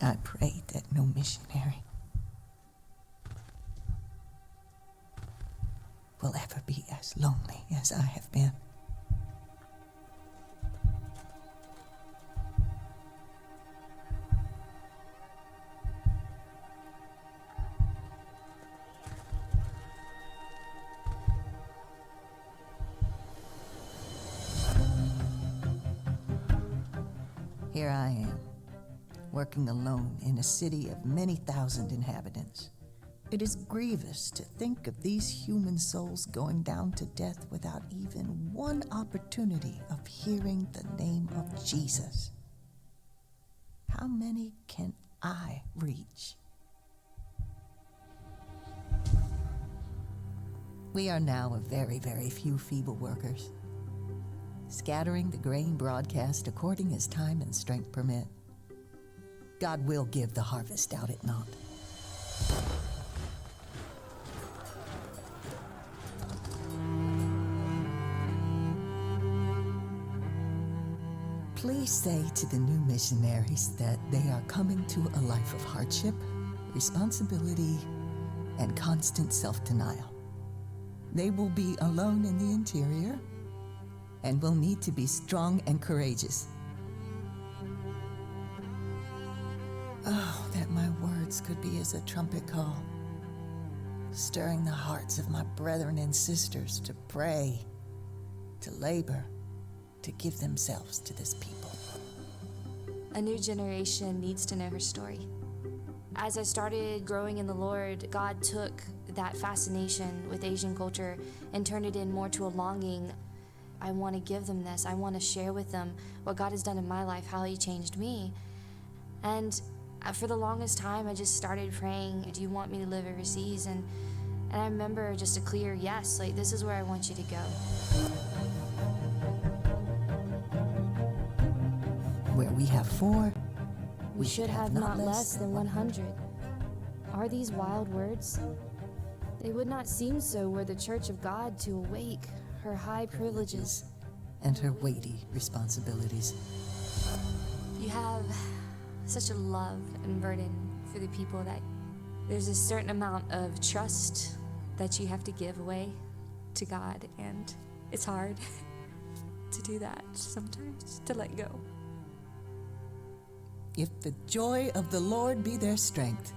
I pray that no missionary will ever be as lonely as I have been. Here I am, working alone in a city of many thousand inhabitants. It is grievous to think of these human souls going down to death without even one opportunity of hearing the name of Jesus. How many can I reach? We are now a very, very few feeble workers, scattering the grain broadcast according as time and strength permit. God will give the harvest, doubt it not. Please say to the new missionaries that they are coming to a life of hardship, responsibility, and constant self-denial. They will be alone in the interior and will need to be strong and courageous. Oh, that my words could be as a trumpet call, stirring the hearts of my brethren and sisters to pray, to labor, to give themselves to this people. A new generation needs to know her story. As I started growing in the Lord, God took that fascination with Asian culture and turned it in more to a longing. I want to give them this. I want to share with them what God has done in my life, how He changed me. And for the longest time, I just started praying, do you want me to live overseas? And I remember just a clear yes, like, this is where I want you to go. Where we have 4, We should have not less than 100. Are these wild words? They would not seem so were the Church of God to awake her high privileges and her weighty responsibilities. You have such a love and burden for the people that there's a certain amount of trust that you have to give away to God, and it's hard to do that sometimes, to let go. If the joy of the Lord be their strength,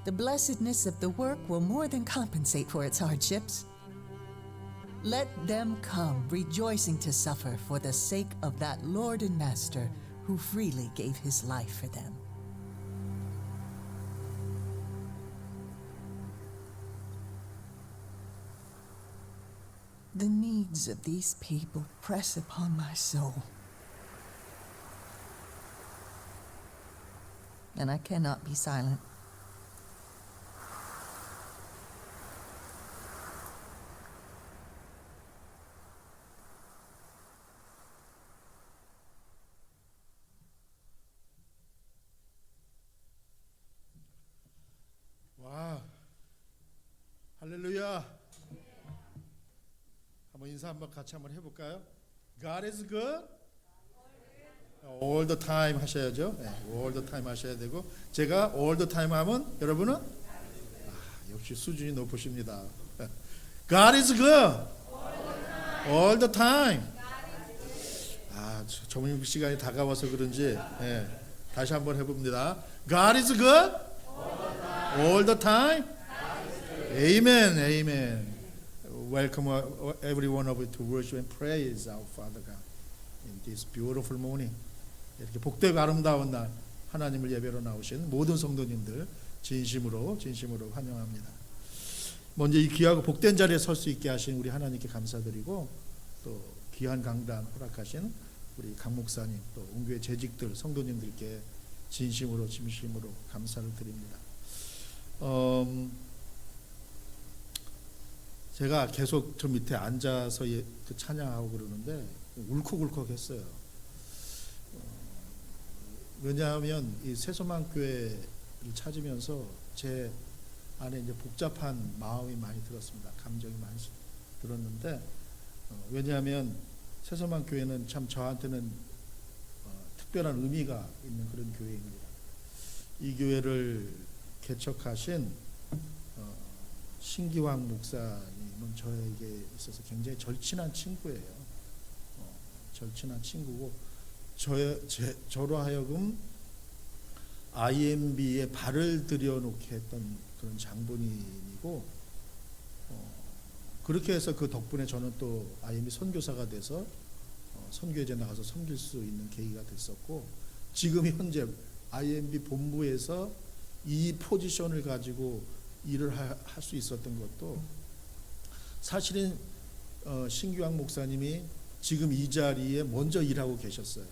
the blessedness of the work will more than compensate for its hardships. Let them come rejoicing to suffer for the sake of that Lord and Master who freely gave His life for them. The needs of these people press upon my soul, and I cannot be silent. 와, 할렐루야. 한번 인사 한번 같이 한번 해볼까요? God is good. All the time 하셔야죠. 네, all the time 하셔야 되고, 제가 all the time 하면 여러분은 역시 수준이 높으십니다. God is good. All the time. 정육 시간이 다가와서 그런지 다시 한번 해봅니다. God is good. All the time. Amen. Amen. Welcome every one of you to worship and praise our Father God in this beautiful morning. 이렇게 복되고 아름다운 날 하나님을 예배로 나오신 모든 성도님들 진심으로 환영합니다. 먼저 이 귀하고 복된 자리에 설 수 있게 하신 우리 하나님께 감사드리고, 또 귀한 강단 허락하신 우리 강 목사님, 또 온교회 재직들 성도님들께 진심으로 감사를 드립니다. 제가 계속 저 밑에 앉아서 찬양하고 그러는데 울컥울컥했어요. 왜냐하면 이 새소망교회를 찾으면서 제 안에 이제 복잡한 마음이 많이 들었습니다. 감정이 많이 들었는데, 왜냐하면 새소망교회는 참 저한테는 특별한 의미가 있는 그런 교회입니다. 이 교회를 개척하신 신기왕 목사님은 저에게 있어서 굉장히 절친한 친구예요. 절친한 친구고 저로 하여금 IMB에 발을 들여놓게 했던 그런 장본인이고, 그렇게 해서 그 덕분에 저는 또 IMB 선교사가 돼서 선교회에 나가서 섬길 수 있는 계기가 됐었고, 지금 현재 IMB 본부에서 이 포지션을 가지고 일을 할 수 있었던 것도 사실은 신규왕 목사님이 지금 이 자리에 먼저 일하고 계셨어요.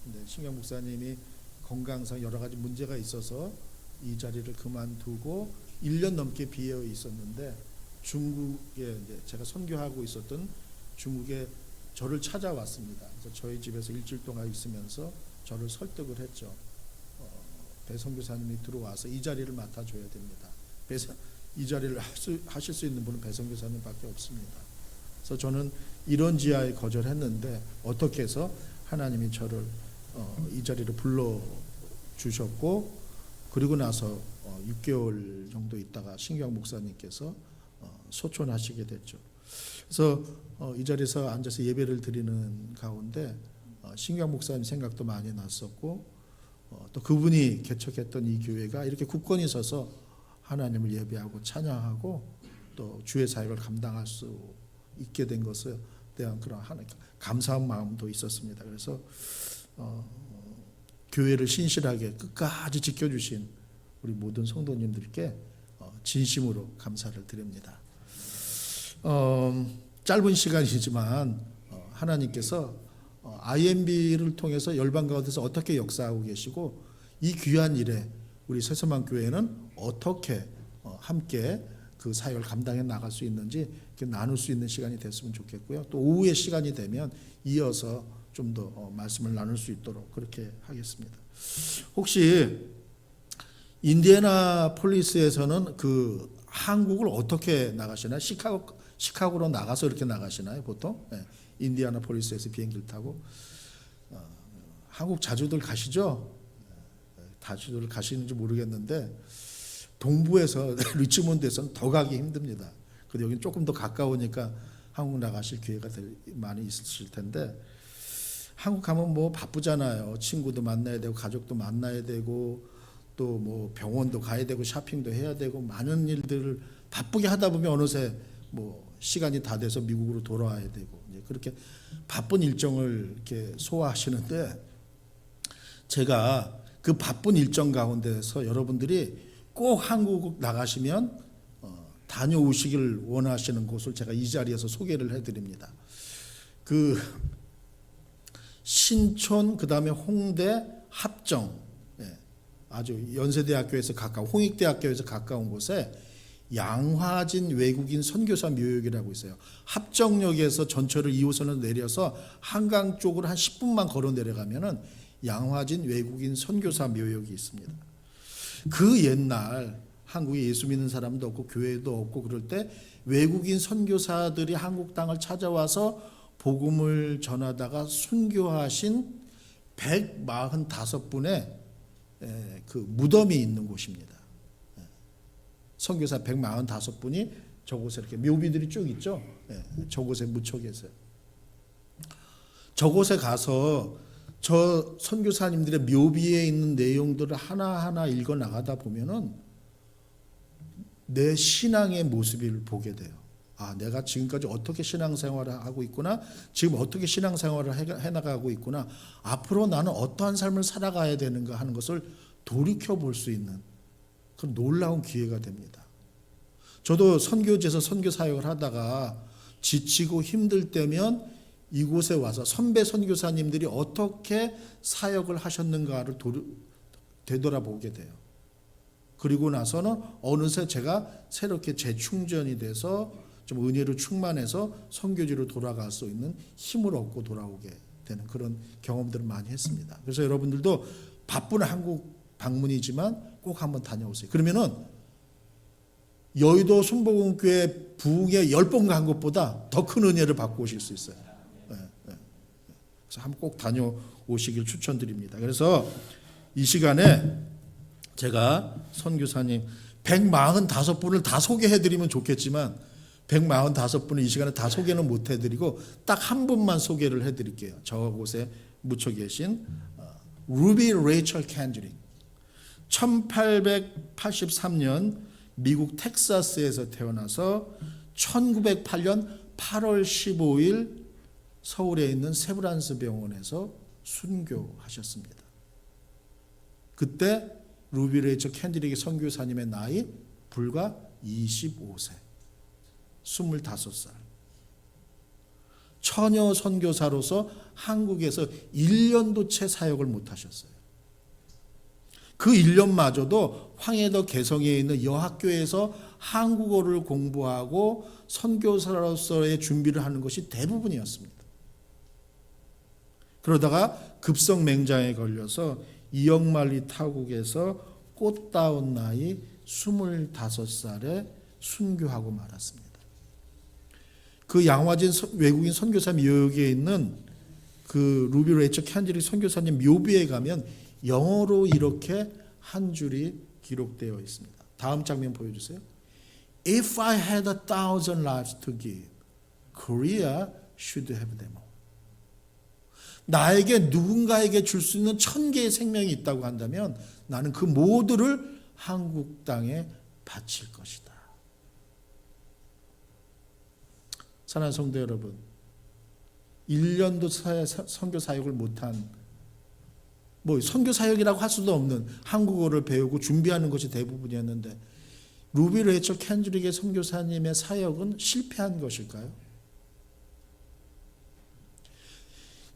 근데 신규왕 목사님이 건강상 여러 가지 문제가 있어서 이 자리를 그만두고 1년 넘게 비어 있었는데, 중국에 제가 선교하고 있었던 중국에 저를 찾아왔습니다. 그래서 저희 집에서 일주일 동안 있으면서 저를 설득을 했죠. 배 선교사님이 들어와서 이 자리를 맡아줘야 됩니다. 그래서 이 자리를 하실 수 있는 분은 배 선교사님밖에 없습니다. 그래서 저는 이런 지하에 거절했는데, 어떻게 해서 하나님이 저를 이 자리로 불러주셨고, 그리고 나서 6개월 정도 있다가 신규왕 목사님께서 소천하시게 됐죠. 그래서 이 자리에서 앉아서 예배를 드리는 가운데 신규왕 목사님 생각도 많이 났었고, 또 그분이 개척했던 이 교회가 이렇게 굳건히 서서 하나님을 예배하고 찬양하고 또 주의 사역을 감당할 수 있게 된 것에 대한 그런 감사한 마음도 있었습니다. 그래서 교회를 신실하게 끝까지 지켜주신 우리 모든 성도님들께 진심으로 감사를 드립니다. 짧은 시간이지만 하나님께서 IMB를 통해서 열방 가운데서 어떻게 역사하고 계시고, 이 귀한 일에 우리 새서만 교회는 어떻게 함께 그 사역을 감당해 나갈 수 있는지 이렇게 나눌 수 있는 시간이 됐으면 좋겠고요. 또 오후의 시간이 되면 이어서 좀 더 말씀을 나눌 수 있도록 그렇게 하겠습니다. 혹시 인디애나폴리스에서는 그 한국을 어떻게 나가시나요? 시카고로 나가서 이렇게 나가시나요? 보통 인디애나폴리스에서 비행기를 타고 한국 자주들 가시죠? 자주들 가시는지 모르겠는데 동부에서 리치몬드에서는 더 가기 힘듭니다. 그런데 여기는 조금 더 가까우니까 한국 나가실 기회가 많이 있으실 텐데, 한국 가면 뭐 바쁘잖아요. 친구도 만나야 되고 가족도 만나야 되고 또 뭐 병원도 가야 되고 쇼핑도 해야 되고 많은 일들을 바쁘게 하다 보면 어느새 뭐 시간이 다 돼서 미국으로 돌아와야 되고, 이제 그렇게 바쁜 일정을 이렇게 소화하시는데, 제가 그 바쁜 일정 가운데서 여러분들이 꼭 한국 나가시면 다녀오시길 원하시는 곳을 제가 이 자리에서 소개를 해드립니다. 그 신촌, 그 다음에 홍대, 합정, 아주 연세대학교에서 가까운, 홍익대학교에서 가까운 곳에 양화진 외국인 선교사 묘역이라고 있어요. 합정역에서 전철을 2호선으로 내려서 한강 쪽으로 한 10분만 걸어 내려가면은 양화진 외국인 선교사 묘역이 있습니다. 그 옛날 한국에 예수 믿는 사람도 없고 교회도 없고 그럴 때 외국인 선교사들이 한국 땅을 찾아와서 복음을 전하다가 순교하신 145분의 그 무덤이 있는 곳입니다. 선교사 145분이 저곳에 이렇게 묘비들이 쭉 있죠. 저곳에 묻혀 계세요. 저곳에 가서 저 선교사님들의 묘비에 있는 내용들을 하나하나 읽어 나가다 보면은 내 신앙의 모습을 보게 돼요. 아, 내가 지금까지 어떻게 신앙생활을 하고 있구나, 지금 어떻게 신앙생활을 해나가고 있구나, 앞으로 나는 어떠한 삶을 살아가야 되는가 하는 것을 돌이켜볼 수 있는 그런 놀라운 기회가 됩니다. 저도 선교지에서 선교사역을 하다가 지치고 힘들 때면 이곳에 와서 선배 선교사님들이 어떻게 사역을 하셨는가를 되돌아보게 돼요. 그리고 나서는 어느새 제가 새롭게 재충전이 돼서 좀 은혜로 충만해서 선교지로 돌아갈 수 있는 힘을 얻고 돌아오게 되는 그런 경험들을 많이 했습니다. 그래서 여러분들도 바쁜 한국 방문이지만 꼭 한번 다녀오세요. 그러면은 여의도 순복음교회 부흥에 10번 간 것보다 더 큰 은혜를 받고 오실 수 있어요. 그래서 한번 꼭 다녀오시길 추천드립니다. 그래서 이 시간에 제가 선교사님 145분을 다 소개해드리면 좋겠지만 145분을 이 시간에 다 소개는 못 해드리고 딱 한 분만 소개를 해드릴게요. 저곳에 묻혀 계신 루비 레이첼 캔드릭. 1883년 미국 텍사스에서 태어나서 1908년 8월 15일 서울에 있는 세브란스 병원에서 순교하셨습니다. 그때 루비 레이첼 캔드릭 선교사님의 나이 불과 25세, 25살. 처녀 선교사로서 한국에서 1년도 채 사역을 못하셨어요. 그 1년마저도 황해도 개성에 있는 여학교에서 한국어를 공부하고 선교사로서의 준비를 하는 것이 대부분이었습니다. 그러다가 급성맹장에 걸려서 이역만리 타국에서 꽃다운 나이 25살에 순교하고 말았습니다. 그 양화진 외국인 선교사 묘역에 있는 그 루비 레이첼 캔드릭 선교사님 묘비에 가면 영어로 이렇게 한 줄이 기록되어 있습니다. 다음 장면 보여주세요. If I had 1,000 lives to give, Korea should have them all. 나에게 누군가에게 줄 수 있는 1,000개의 생명이 있다고 한다면 나는 그 모두를 한국 땅에 바칠 것이다. 사랑하는 성도 여러분, 1년도 선교 사역을 못한, 선교 사역이라고 할 수도 없는 한국어를 배우고 준비하는 것이 대부분이었는데 루비 레이첼 캔드릭의 선교사님의 사역은 실패한 것일까요?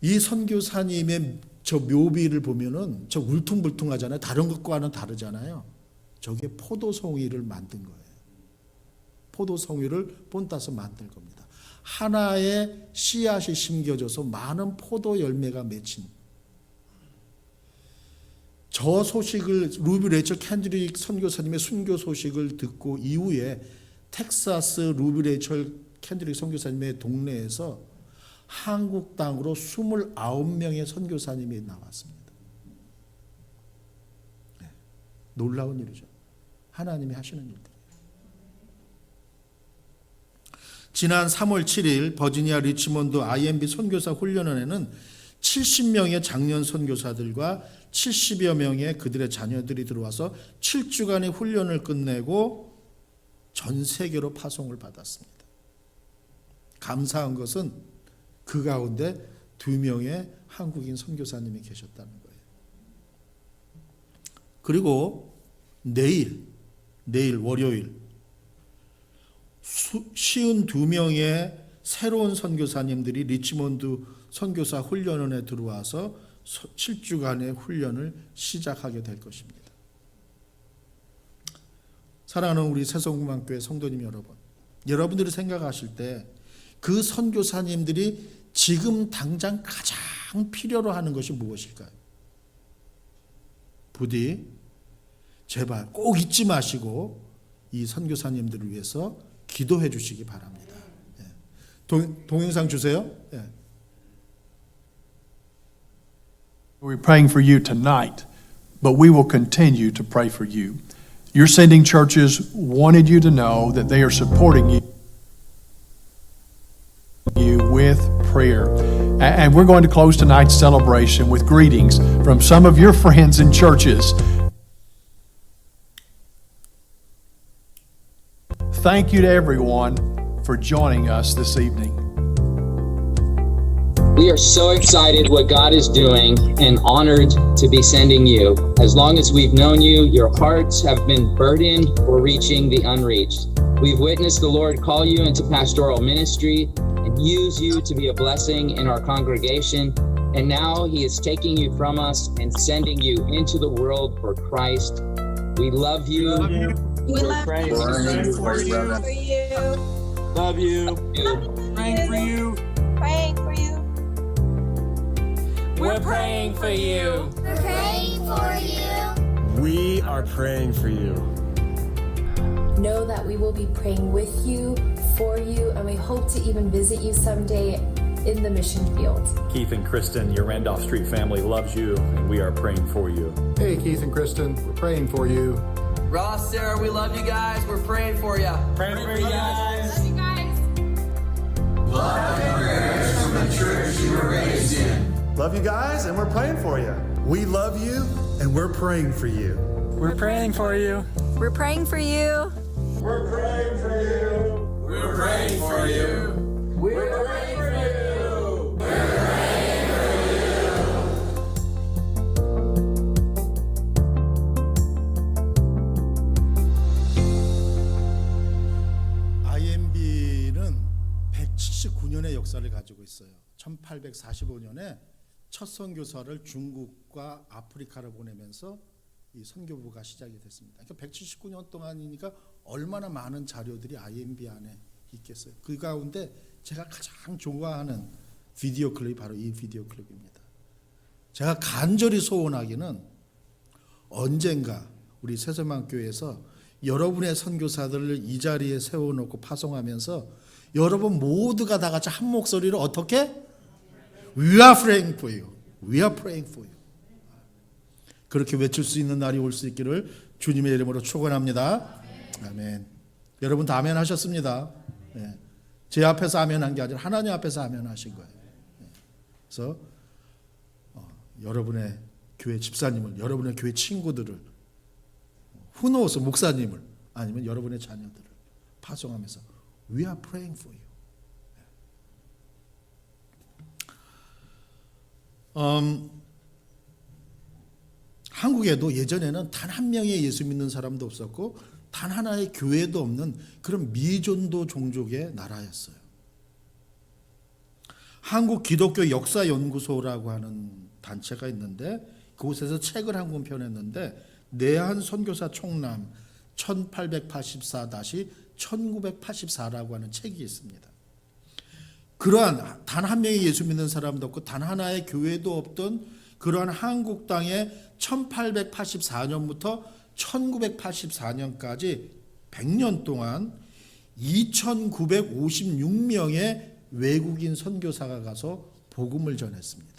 이 선교사님의 저 묘비를 보면은 저 울퉁불퉁하잖아요. 다른 것과는 다르잖아요. 저게 포도송이를 만든 거예요. 포도송이를 본따서 만들 겁니다. 하나의 씨앗이 심겨져서 많은 포도 열매가 맺힌 저 소식을 루비 레이첼 캔드릭 선교사님의 순교 소식을 듣고 이후에 텍사스 루비 레이첼 캔드릭 선교사님의 동네에서 한국 땅으로 29명의 선교사님이 나왔습니다. 네, 놀라운 일이죠. 하나님이 하시는 일들. 지난 3월 7일 버지니아 리치몬드 IMB 선교사 훈련원에는 70명의 장년 선교사들과 70여 명의 그들의 자녀들이 들어와서 7주간의 훈련을 끝내고 전 세계로 파송을 받았습니다. 감사한 것은 그 가운데 2명의 한국인 선교사님이 계셨다는 거예요. 그리고 내일 월요일 52명의 새로운 선교사님들이 리치몬드 선교사 훈련원에 들어와서 7주간의 훈련을 시작하게 될 것입니다. 사랑하는 우리 새성공만교회 성도님 여러분, 여러분들이 생각하실 때 그 선교사님들이 지금 당장 가장 필요로 하는 것이 무엇일까요? 부디 제발 꼭 잊지 마시고 이 선교사님들을 위해서 기도해 주시기 바랍니다. 동영상 주세요. We're praying for you tonight, but we will continue to pray for you. Your sending churches wanted you to know that they are supporting you with prayer. And we're going to close tonight's celebration with greetings from some of your friends and churches. Thank you to everyone for joining us this evening. We are so excited what God is doing and honored to be sending you. As long as we've known you, your hearts have been burdened for reaching the unreached. We've witnessed the Lord call you into pastoral ministry and use you to be a blessing in our congregation. And now He is taking you from us and sending you into the world for Christ. We love you. We love you. Love you. Praying for you. Praying for you. We're praying for you. We're praying for you. We are praying for you. Know that we will be praying with you, for you, and we hope to even visit you someday in the mission field. Keith and Kristen, your Randolph Street family loves you, and we are praying for you. Hey, Keith and Kristen, we're praying for you. Ross, Sarah, we love you guys. We're praying for you. Praying for you guys. Love you guys. Love and prayers from the church you were raised in. Love you guys, and we're praying for you. We love you, and we're praying for you. We're praying for you. We're praying for you. We're praying for you. We're praying for you. We're praying for you. We're praying for you. IMB는 179년의 역사를 가지고 있어요. 1845년에 첫 선교사를 중국과 아프리카를 보내면서 이 선교부가 시작이 됐습니다. 그러니까 179년 동안이니까 얼마나 많은 자료들이 IMB 안에 있겠어요. 그 가운데 제가 가장 좋아하는 비디오 클립이 바로 이 비디오 클립입니다. 제가 간절히 소원하기는 언젠가 우리 새소망교회에서 여러분의 선교사들을 이 자리에 세워놓고 파송하면서 여러분 모두가 다 같이 한 목소리로 어떻게? We are praying for you. We are praying for you. 그렇게 외칠 수 있는 날이 올 수 있기를 주님의 이름으로 축원합니다. 아멘. 여러분 다 아멘 하셨습니다. 네. 제 앞에서 아멘 한 게 아니라 하나님 앞에서 아멘 하신 거예요. 네. 그래서 여러분의 교회 집사님을, 여러분의 교회 친구들을, 후노스 목사님을, 아니면 여러분의 자녀들을 파송하면서 We are praying for you. 한국에도 예전에는 단 한 명의 예수 믿는 사람도 없었고 단 하나의 교회도 없는 그런 미전도 종족의 나라였어요. 한국 기독교 역사연구소라고 하는 단체가 있는데 그곳에서 책을 한 권 펴냈는데 내한 선교사 총람 1884-1984라고 하는 책이 있습니다. 그러한 단 한 명의 예수 믿는 사람도 없고 단 하나의 교회도 없던 그러한 한국 땅에 1884년부터 1984년까지 100년 동안 2,956명의 외국인 선교사가 가서 복음을 전했습니다.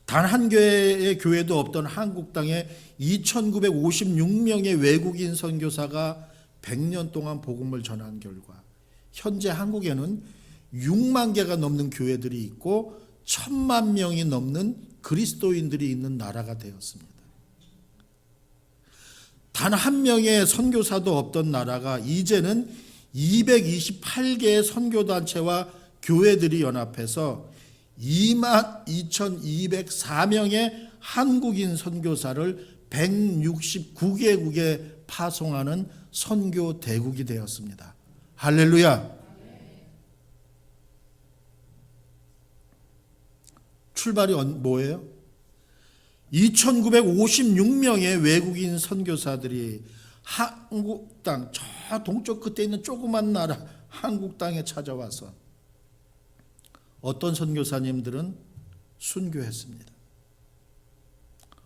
단 한 개의 교회도 없던 한국 땅에 2,956명의 외국인 선교사가 100년 동안 복음을 전한 결과 현재 한국에는 6만 개가 넘는 교회들이 있고 1,000만 명이 넘는 그리스도인들이 있는 나라가 되었습니다. 단 한 명의 선교사도 없던 나라가 이제는 228개의 선교단체와 교회들이 연합해서 22,204명의 한국인 선교사를 169개국에 파송하는 선교 대국이 되었습니다. 할렐루야. 출발이 뭐예요? 2,956명의 외국인 선교사들이 한국 땅, 저 동쪽 끝에 있는 조그만 나라 한국 땅에 찾아와서 어떤 선교사님들은 순교했습니다.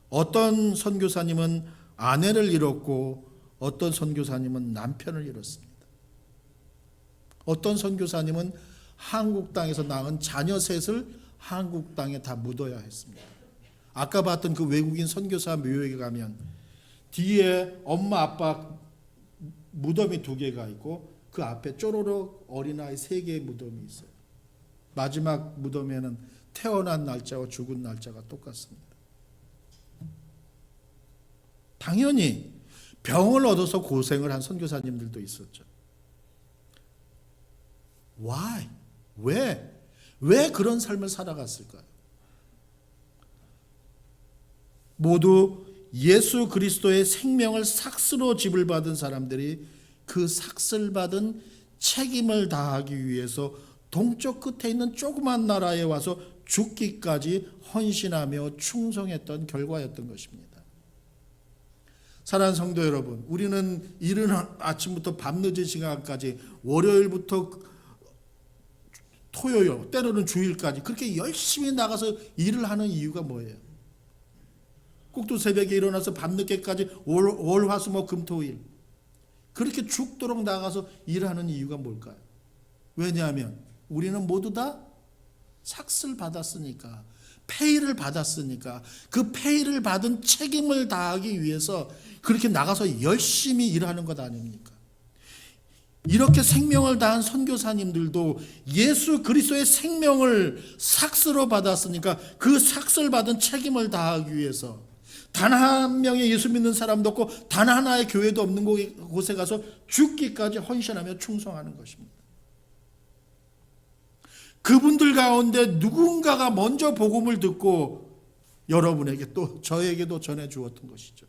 어떤 선교사님은 아내를 잃었고 어떤 선교사님은 남편을 잃었습니다. 어떤 선교사님은 한국 땅에서 낳은 자녀 셋을 한국 땅에 다 묻어야 했습니다. 아까 봤던 그 외국인 선교사 묘역에 가면 뒤에 엄마 아빠 무덤이 2개가 있고 그 앞에 쪼로록 어린아이 3개의 무덤이 있어요. 마지막 무덤에는 태어난 날짜와 죽은 날짜가 똑같습니다. 당연히 병을 얻어서 고생을 한 선교사님들도 있었죠. Why? 왜 그런 삶을 살아갔을까요? 모두 예수 그리스도의 생명을 삭스로 지불받은 사람들이 그 삭슬받은 책임을 다하기 위해서 동쪽 끝에 있는 조그만 나라에 와서 죽기까지 헌신하며 충성했던 결과였던 것입니다. 사랑하는 성도 여러분, 우리는 이른 아침부터 밤늦은 시간까지 월요일부터 토요일, 때로는 주일까지 그렇게 열심히 나가서 일을 하는 이유가 뭐예요? 꼭두 새벽에 일어나서 밤늦게까지 월, 화, 수, 목, 금, 토, 일 그렇게 죽도록 나가서 일하는 이유가 뭘까요? 왜냐하면 우리는 모두 다 삭스를 받았으니까, 페이를 받았으니까 그 페이를 받은 책임을 다하기 위해서 그렇게 나가서 열심히 일하는 것 아닙니까? 이렇게 생명을 다한 선교사님들도 예수 그리스도의 생명을 삭스로 받았으니까 그 삭스를 받은 책임을 다하기 위해서 단 한 명의 예수 믿는 사람도 없고 단 하나의 교회도 없는 곳에 가서 죽기까지 헌신하며 충성하는 것입니다. 그분들 가운데 누군가가 먼저 복음을 듣고 여러분에게 또 저에게도 전해 주었던 것이죠.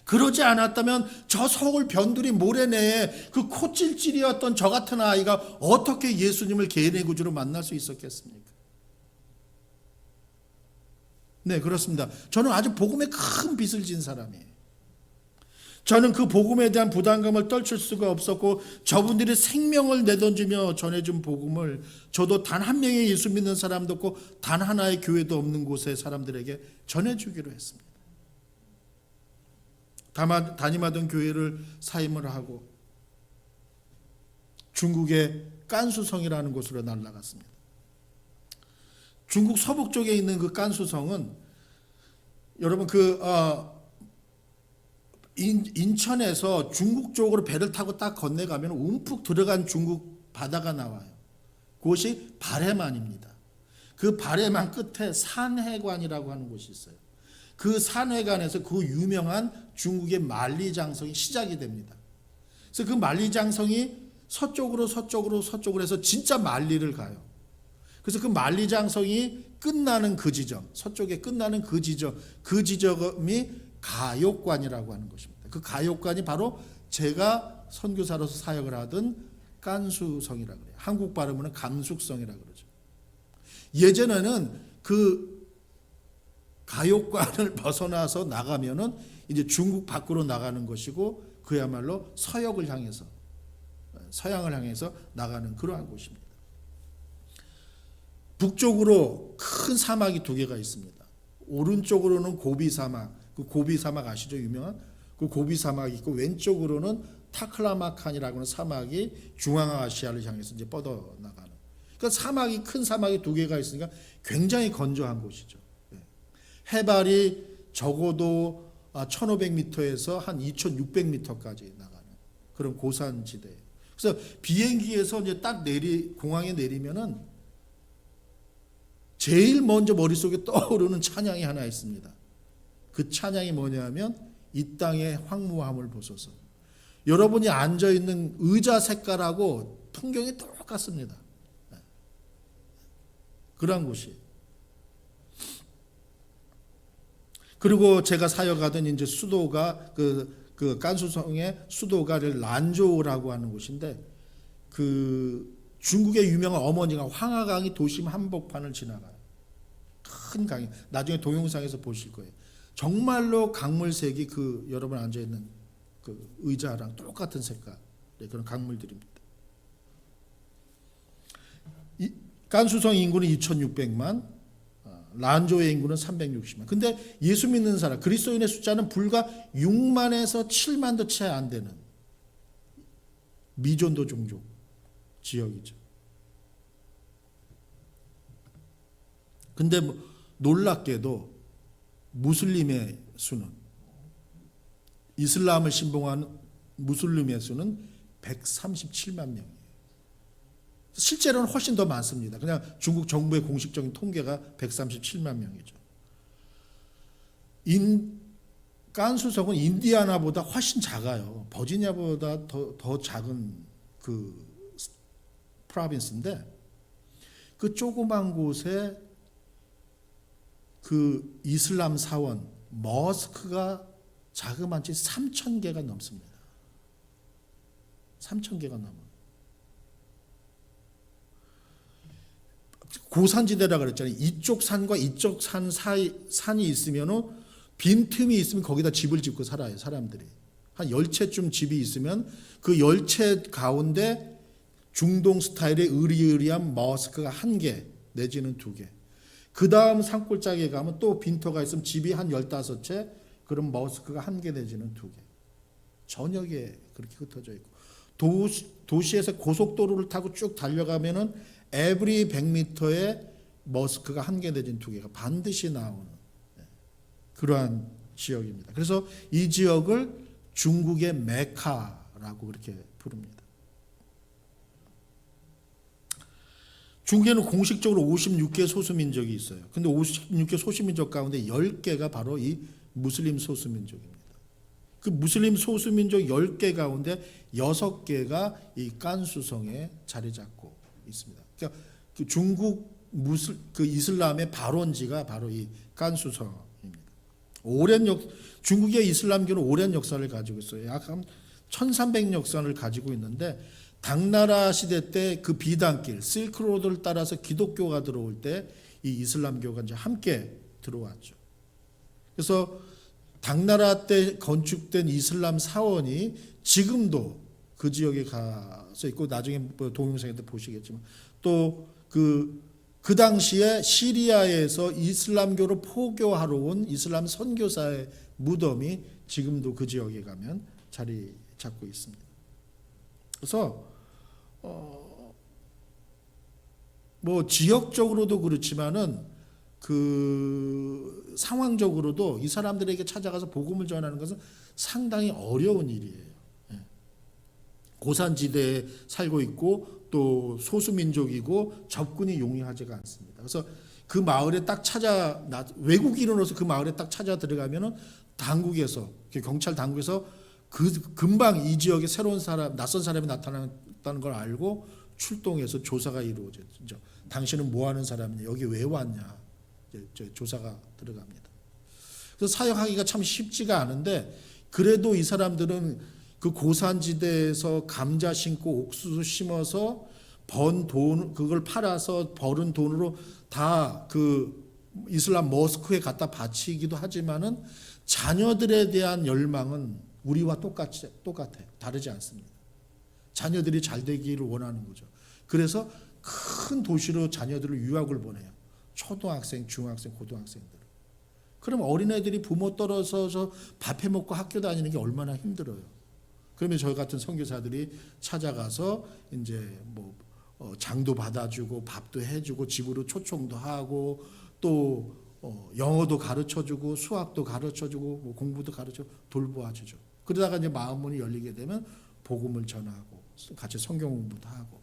그러지 않았다면 저 서울 변두리 모래내에 그 코찔찔이었던 저 같은 아이가 어떻게 예수님을 개인의 구주로 만날 수 있었겠습니까? 네, 그렇습니다. 저는 아주 복음에 큰 빚을 진 사람이에요. 저는 그 복음에 대한 부담감을 떨칠 수가 없었고 저분들이 생명을 내던지며 전해준 복음을 저도 단 한 명의 예수 믿는 사람도 없고 단 하나의 교회도 없는 곳의 사람들에게 전해주기로 했습니다. 담임하던 교회를 사임을 하고 중국의 깐수성이라는 곳으로 날아갔습니다. 중국 서북 쪽에 있는 그 깐수성은 여러분 인천에서 중국 쪽으로 배를 타고 딱 건너가면 움푹 들어간 중국 바다가 나와요. 그곳이 바레만입니다. 그 바레만 끝에 산해관이라고 하는 곳이 있어요. 그 산해관에서 그 유명한 중국의 만리장성이 시작이 됩니다. 그래서 그 만리장성이 서쪽으로 해서 진짜 만리를 가요. 그래서 그 만리장성이 끝나는 그 지점, 서쪽에 끝나는 그 지점이 가욕관이라고 하는 것입니다. 그 가욕관이 바로 제가 선교사로서 사역을 하던 깐수성이라고 그래요. 한국 발음으로는 감숙성이라고 그러죠. 예전에는 그 가욕관을 벗어나서 나가면은 이제 중국 밖으로 나가는 것이고 그야말로 서양을 향해서 나가는 그러한 곳입니다. 북쪽으로 큰 사막이 두 개가 있습니다. 오른쪽으로는 고비 사막, 그 고비 사막 아시죠? 유명한 그 고비 사막이 있고 왼쪽으로는 타클라마칸이라고 하는 사막이 중앙아시아를 향해서 이제 뻗어 나가는. 그러니까 큰 사막이 두 개가 있으니까 굉장히 건조한 곳이죠. 해발이 적어도 1500m에서 한 2600m까지 나가는 그런 고산지대예요. 그래서 비행기에서 이제 딱 공항에 내리면은 제일 먼저 머릿속에 떠오르는 찬양이 하나 있습니다. 그 찬양이 뭐냐면 이 땅의 황무함을 보소서. 여러분이 앉아있는 의자 색깔하고 풍경이 똑같습니다. 그런 곳이. 그리고 제가 사역하던 이제 수도가 그 깐수성의 수도가 란조우라고 하는 곳인데 그 중국의 유명한 어머니가 황하강이 도심 한복판을 지나가요. 큰 강이. 나중에 동영상에서 보실 거예요. 정말로 강물색이 그 여러분 앉아 있는 그 의자랑 똑같은 색깔 그런 강물들입니다. 깐수성 인구는 2,600만. 란조의 인구는 360만. 근데 예수 믿는 사람, 그리스도인의 숫자는 불과 6만에서 7만도 채 안 되는 미존도 종족 지역이죠. 근데 놀랍게도 무슬림의 수는, 이슬람을 신봉한 무슬림의 수는 137만 명이에요. 실제로는 훨씬 더 많습니다. 그냥 중국 정부의 공식적인 통계가 137만 명이죠. 깐수성은 인디아나보다 훨씬 작아요. 버지니아보다 더 작은 그 프로빈스인데 그 조그만 곳에 그 이슬람 사원 머스크가 자그마치 3,000개가 넘습니다. 3,000개가 넘어요. 고산지대라 그랬잖아요. 이쪽 산과 이쪽 산 사이 산이 있으면은 빈틈이 있으면 거기다 집을 짓고 살아요, 사람들이. 한 10채쯤 집이 있으면 그 10채 가운데 중동 스타일의 으리으리한 머스크가 1개 내지는 2개. 그 다음 산골짜기에 가면 또 빈터가 있으면 집이 한 15채, 그럼 머스크가 1개 내지는 2개. 저녁에 그렇게 흩어져 있고 도시에서 고속도로를 타고 쭉 달려가면은 에브리 100m에 머스크가 1개 내지는 2개가 반드시 나오는 그러한 지역입니다. 그래서 이 지역을 중국의 메카라고 그렇게 부릅니다. 중국에는 공식적으로 56개 소수민족이 있어요. 근데 56개 소수민족 가운데 10개가 바로 이 무슬림 소수민족입니다. 그 무슬림 소수민족 10개 가운데 6개가 이 깐수성에 자리 잡고 있습니다. 그러니까 그 중국 그 이슬람의 발원지가 바로 이 깐수성입니다. 중국의 이슬람교는 오랜 역사를 가지고 있어요. 약 한 1300년 역사를 가지고 있는데 당나라 시대 때 그 비단길, 실크로드를 따라서 기독교가 들어올 때 이 이슬람교가 이제 함께 들어왔죠. 그래서 당나라 때 건축된 이슬람 사원이 지금도 그 지역에 가서 있고 나중에 동영상에도 보시겠지만 또 그 당시에 시리아에서 이슬람교를 포교하러 온 이슬람 선교사의 무덤이 지금도 그 지역에 가면 자리 잡고 있습니다. 그래서 뭐 지역적으로도 그렇지만은 그 상황적으로도 이 사람들에게 찾아가서 복음을 전하는 것은 상당히 어려운 일이에요. 고산지대에 살고 있고 또 소수민족이고 접근이 용이하지가 않습니다. 그래서 그 마을에 딱 외국인으로서 그 마을에 딱 찾아 들어가면은 당국에서 경찰 당국에서 금방 이 지역에 새로운 사람, 낯선 사람이 나타났다는 걸 알고 출동해서 조사가 이루어지죠. 당신은 뭐 하는 사람이냐, 여기 왜 왔냐, 조사가 들어갑니다. 그래서 사역하기가 참 쉽지가 않은데 그래도 이 사람들은 그 고산지대에서 감자 심고 옥수수 심어서 번 돈, 그걸 팔아서 벌은 돈으로 다 그 이슬람 모스크에 갖다 바치기도 하지만은 자녀들에 대한 열망은 우리와 똑같아요. 다르지 않습니다. 자녀들이 잘 되기를 원하는 거죠. 그래서 큰 도시로 자녀들을 유학을 보내요. 초등학생, 중학생, 고등학생들. 그럼 어린애들이 부모 떨어져서 밥해 먹고 학교 다니는 게 얼마나 힘들어요. 그러면 저희 같은 선교사들이 찾아가서 이제 뭐 장도 받아주고 밥도 해주고 집으로 초청도 하고 또 영어도 가르쳐주고 수학도 가르쳐주고 뭐 공부도 가르쳐 돌보아주죠. 그러다가 이제 마음문이 열리게 되면 복음을 전하고 같이 성경 공부도 하고.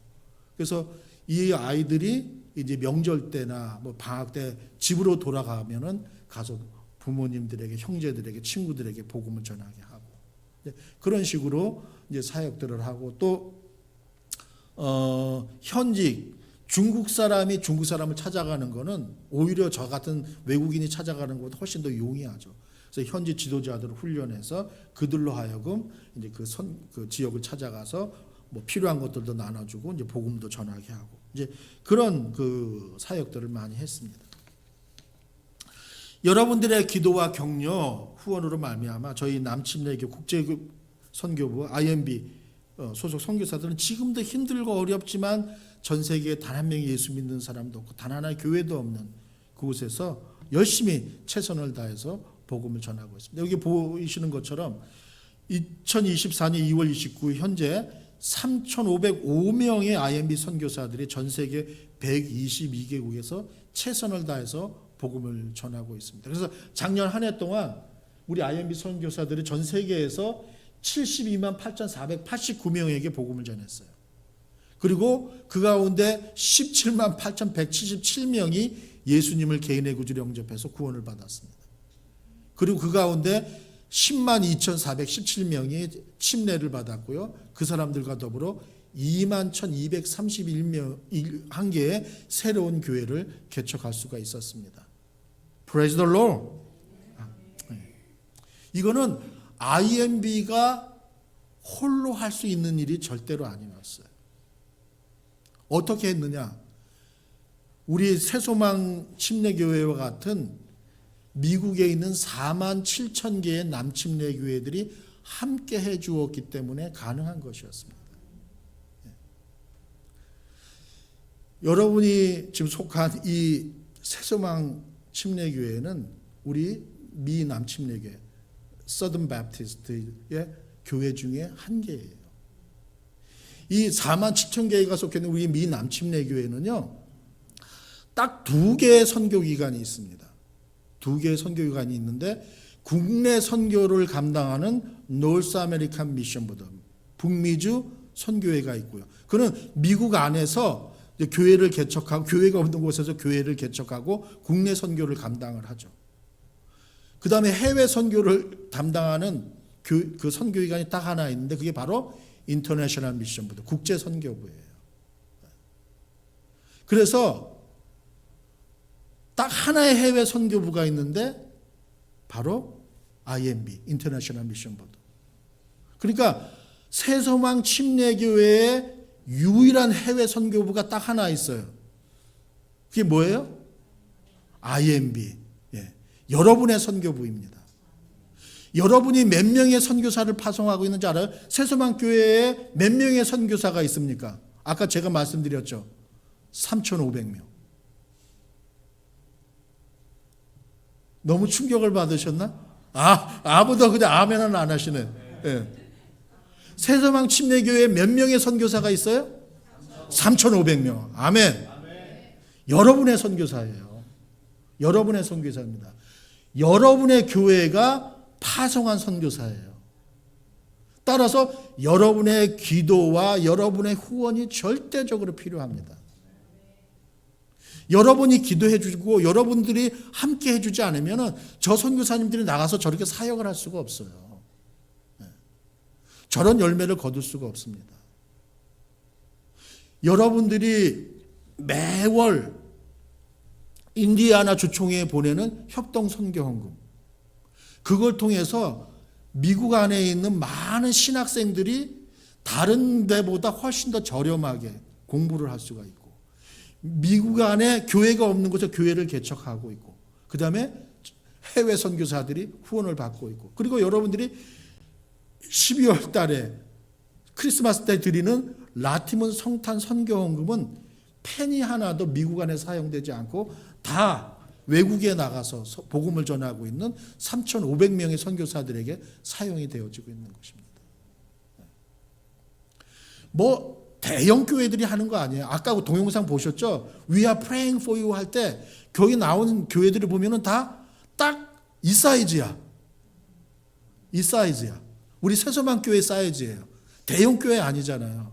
그래서 이 아이들이 이제 명절 때나 뭐 방학 때 집으로 돌아가면은 가서 부모님들에게, 형제들에게, 친구들에게 복음을 전하게 하고. 그런 식으로 이제 사역들을 하고 또 현직 중국 사람이 중국 사람을 찾아가는 거는 오히려 저 같은 외국인이 찾아가는 것보다 훨씬 더 용이하죠. 그래서 현지 지도자들을 훈련해서 그들로 하여금 이제 그 지역을 찾아가서 뭐 필요한 것들도 나눠주고 이제 복음도 전하게 하고 이제 그런 그 사역들을 많이 했습니다. 여러분들의 기도와 격려, 후원으로 말미암아 저희 남침례교 국제선교부 IMB 소속 선교사들은 지금도 힘들고 어렵지만 전 세계에 단 한 명이 예수 믿는 사람도 없고 단 하나의 교회도 없는 그곳에서 열심히 최선을 다해서 복음을 전하고 있습니다. 여기 보이시는 것처럼 2024년 2월 29일 현재 3,505명의 IMB 선교사들이 전 세계 122개국에서 최선을 다해서 복음을 전하고 있습니다. 그래서 작년 한 해 동안 우리 IMB 선교사들이 전 세계에서 72만 8,489명에게 복음을 전했어요. 그리고 그 가운데 17만 8,177명이 예수님을 개인의 구주로 영접해서 구원을 받았습니다. 그리고 그 가운데 10만 2,417명이 침례를 받았고요. 그 사람들과 더불어 2만 1,231개의 새로운 교회를 개척할 수가 있었습니다. Praise the Lord. 이거는 IMB가 홀로 할 수 있는 일이 절대로 아니었어요. 어떻게 했느냐? 우리 새소망 침례교회와 같은 미국에 있는 4만 7천 개의 남침례교회들이 함께 해주었기 때문에 가능한 것이었습니다. 여러분이 지금 속한 이 새소망 침례교회는 우리 미 남침례교회 서든 바프티스트의 교회 중에 한 개예요. 이 4만 7천 개가 속해 있는 우리 미 남침내 교회는요, 딱 2개의 선교기관이 있습니다. 2개의 선교기관이 있는데, 국내 선교를 감당하는 노스 아메리칸 미션 보드, 북미주 선교회가 있고요. 그는 미국 안에서 교회를 개척하고, 교회가 없는 곳에서 교회를 개척하고 국내 선교를 감당을 하죠. 그 다음에 해외 선교를 담당하는 그 선교기관이 딱 하나 있는데, 그게 바로 인터내셔널 미션 보드, 국제 선교부예요. 그래서 딱 하나의 해외 선교부가 있는데 바로 IMB, 인터내셔널 미션 보드. 그러니까 새소망 침례교회의 유일한 해외 선교부가 딱 하나 있어요. 그게 뭐예요? IMB. 예. 여러분의 선교부입니다. 여러분이 몇 명의 선교사를 파송하고 있는지 알아요? 새소망 교회에 몇 명의 선교사가 있습니까? 아까 제가 말씀드렸죠. 3,500명. 너무 충격을 받으셨나? 아무도 그냥 아멘은 안 하시네. 예. 새소망 침례교회에 몇 명의 선교사가 있어요? 3,500명. 아멘. 여러분의 선교사예요. 여러분의 선교사입니다. 여러분의 교회가 파송한 선교사예요. 따라서 여러분의 기도와 여러분의 후원이 절대적으로 필요합니다. 여러분이 기도해 주고 여러분들이 함께 해주지 않으면 저 선교사님들이 나가서 저렇게 사역을 할 수가 없어요. 저런 열매를 거둘 수가 없습니다. 여러분들이 매월 인디아나 주총회에 보내는 협동 선교헌금, 그걸 통해서 미국 안에 있는 많은 신학생들이 다른 데보다 훨씬 더 저렴하게 공부를 할 수가 있고, 미국 안에 교회가 없는 곳에 교회를 개척하고 있고, 그 다음에 해외 선교사들이 후원을 받고 있고, 그리고 여러분들이 12월 달에 크리스마스 때 드리는 라티문 성탄 선교헌금은 펜이 하나도 미국 안에 사용되지 않고 다 외국에 나가서 복음을 전하고 있는 3,500명의 선교사들에게 사용이 되어지고 있는 것입니다. 뭐 대형 교회들이 하는 거 아니에요. 아까 동영상 보셨죠? We are praying for you 할 때 거기 나오는 교회들을 보면은 다 딱 이 사이즈야. 이 사이즈야. 우리 새소망 교회 사이즈예요. 대형 교회 아니잖아요.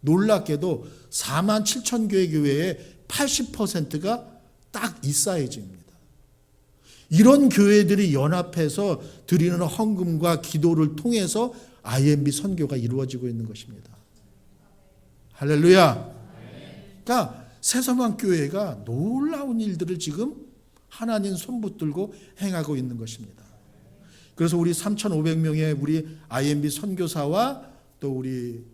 놀랍게도 4만 7천 개의 교회의 80%가 딱 이 사이즈입니다. 이런 교회들이 연합해서 드리는 헌금과 기도를 통해서 IMB 선교가 이루어지고 있는 것입니다. 할렐루야. 그러니까 새소망 교회가 놀라운 일들을 지금 하나님 손 붙들고 행하고 있는 것입니다. 그래서 우리 3,500명의 우리 IMB 선교사와 또 우리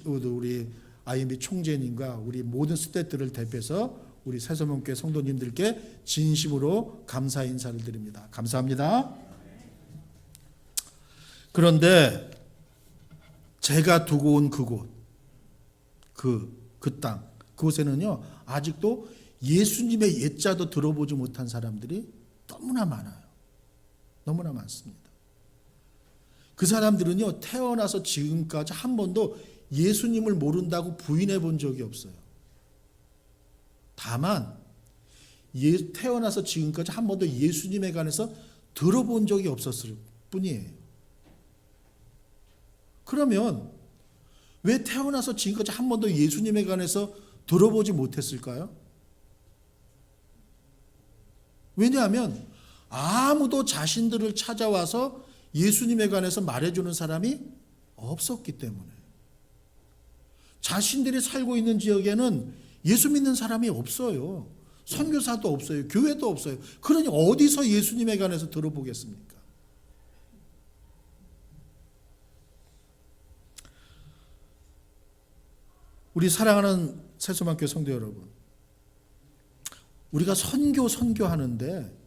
우리 IMB 총재님과 우리 모든 스태프들을 대표해서 우리 새소망교회 성도님들께 진심으로 감사 인사를 드립니다. 감사합니다. 그런데 제가 두고 온 그곳, 그 땅, 그곳에는요, 아직도 예수님의 옛자도 들어보지 못한 사람들이 너무나 많아요. 너무나 많습니다. 그 사람들은요, 태어나서 지금까지 한 번도 예수님을 모른다고 부인해 본 적이 없어요. 다만 태어나서 지금까지 한 번도 예수님에 관해서 들어본 적이 없었을 뿐이에요. 그러면 왜 태어나서 지금까지 한 번도 예수님에 관해서 들어보지 못했을까요? 왜냐하면 아무도 자신들을 찾아와서 예수님에 관해서 말해주는 사람이 없었기 때문에. 자신들이 살고 있는 지역에는 예수 믿는 사람이 없어요. 선교사도 없어요. 교회도 없어요. 그러니 어디서 예수님에 관해서 들어보겠습니까? 우리 사랑하는 새소망교회 성도 여러분, 우리가 선교하는데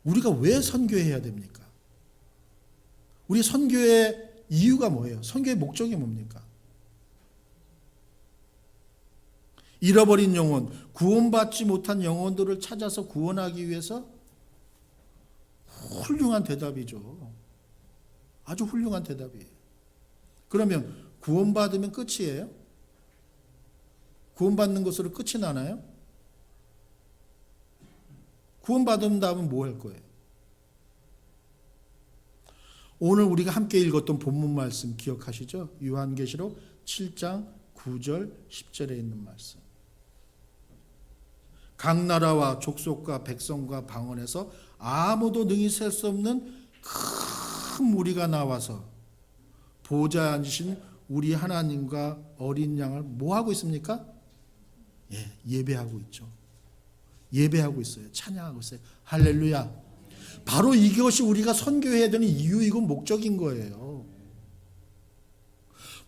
우리가 왜 선교해야 됩니까? 우리 선교의 이유가 뭐예요? 선교의 목적이 뭡니까? 잃어버린 영혼, 구원받지 못한 영혼들을 찾아서 구원하기 위해서? 훌륭한 대답이죠. 아주 훌륭한 대답이에요. 그러면 구원받으면 끝이에요? 구원받는 것으로 끝이 나나요? 구원받은 다음은 뭐 할 거예요? 오늘 우리가 함께 읽었던 본문 말씀 기억하시죠? 요한계시록 7장 9절 10절에 있는 말씀. 각 나라와 족속과 백성과 방언에서 아무도 능히 셀 수 없는 큰 무리가 나와서 보좌에 앉으신 우리 하나님과 어린 양을 뭐 하고 있습니까? 예배하고 있죠. 예배하고 있어요. 찬양하고 있어요. 할렐루야. 바로 이것이 우리가 선교해야 되는 이유이고 목적인 거예요.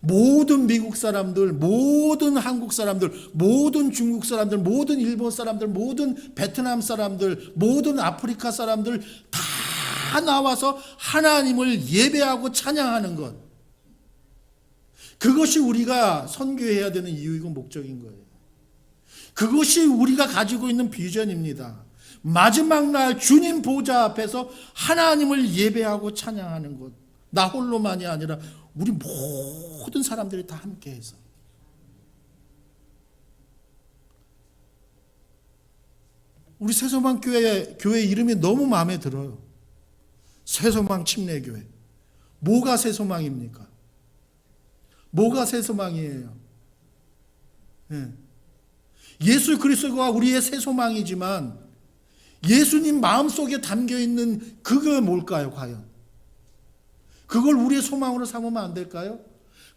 모든 미국 사람들, 모든 한국 사람들, 모든 중국 사람들, 모든 일본 사람들, 모든 베트남 사람들, 모든 아프리카 사람들 다 나와서 하나님을 예배하고 찬양하는 것. 그것이 우리가 선교해야 되는 이유이고 목적인 거예요. 그것이 우리가 가지고 있는 비전입니다. 마지막 날 주님 보좌 앞에서 하나님을 예배하고 찬양하는 것. 나 홀로만이 아니라 우리 모든 사람들이 다 함께해서. 우리 새소망 교회 이름이 너무 마음에 들어요. 새소망 침례교회. 뭐가 새소망입니까? 뭐가 새소망이에요? 예수 그리스도가 우리의 새소망이지만 예수님 마음속에 담겨있는 그게 뭘까요 과연? 그걸 우리의 소망으로 삼으면 안 될까요?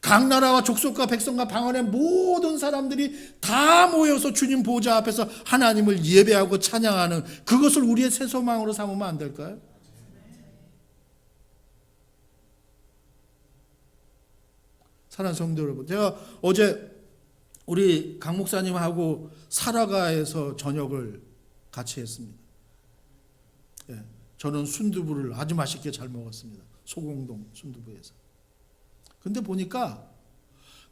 각 나라와 족속과 백성과 방언의 모든 사람들이 다 모여서 주님 보좌 앞에서 하나님을 예배하고 찬양하는 그것을 우리의 새소망으로 삼으면 안 될까요? 사랑하는 성도 여러분, 제가 어제 우리 강 목사님하고 사라가에서 저녁을 같이 했습니다. 저는 순두부를 아주 맛있게 잘 먹었습니다. 소공동 순두부에서. 근데 보니까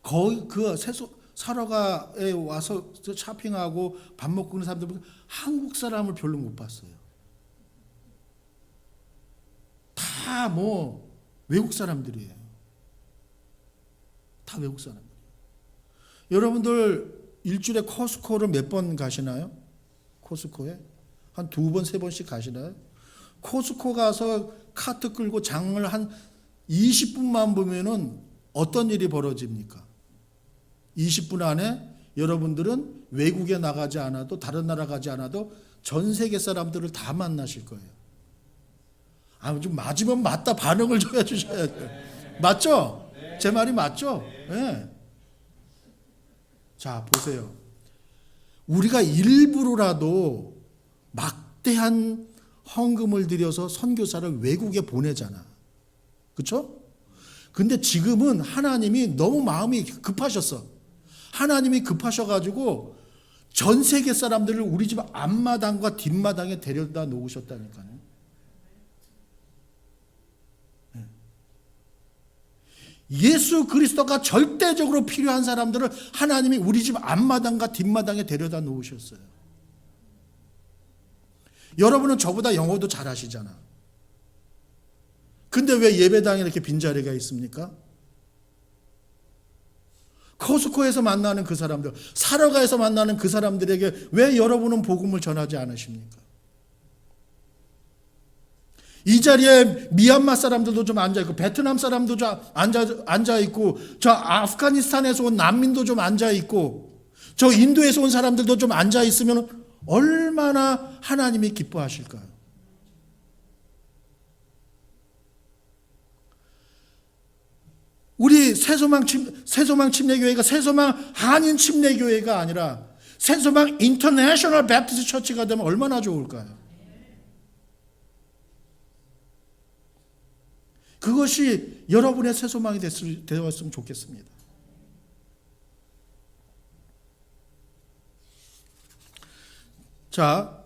거의 그 사라가에 와서 쇼핑하고 밥 먹고 그런 사람들 보니까 한국 사람을 별로 못 봤어요. 다 뭐 외국 사람들이에요. 다 외국 사람들이에요. 여러분들 일주일에 코스코를 몇 번 가시나요? 코스코에? 한 2번, 3번씩 가시나요? 코스코 가서 카트 끌고 장을 한 20분만 보면은 어떤 일이 벌어집니까? 20분 안에 여러분들은 외국에 나가지 않아도 다른 나라 가지 않아도 전 세계 사람들을 다 만나실 거예요. 좀 맞으면 맞다 반응을 주셔야 돼요. 맞죠? 제 말이 맞죠? 네. 자, 보세요. 우리가 일부러라도 막대한 헌금을 들여서 선교사를 외국에 보내잖아. 그렇죠? 근데 지금은 하나님이 너무 마음이 급하셨어. 하나님이 급하셔가지고 전 세계 사람들을 우리 집 앞마당과 뒷마당에 데려다 놓으셨다니까요. 예수 그리스도가 절대적으로 필요한 사람들을 하나님이 우리 집 앞마당과 뒷마당에 데려다 놓으셨어요. 여러분은 저보다 영어도 잘하시잖아. 근데 왜 예배당에 이렇게 빈자리가 있습니까? 코스코에서 만나는 그 사람들, 사러가에서 만나는 그 사람들에게 왜 여러분은 복음을 전하지 않으십니까? 이 자리에 미얀마 사람들도 좀 앉아있고 베트남 사람도 좀 앉아있고 저 아프가니스탄에서 온 난민도 좀 앉아있고 저 인도에서 온 사람들도 좀 앉아있으면 얼마나 하나님이 기뻐하실까요? 우리 새소망 침례교회가 새소망 한인 침례교회가 아니라 새소망 인터내셔널 배프티스트 처치가 되면 얼마나 좋을까요? 그것이 여러분의 새소망이 되었으면 좋겠습니다. 자,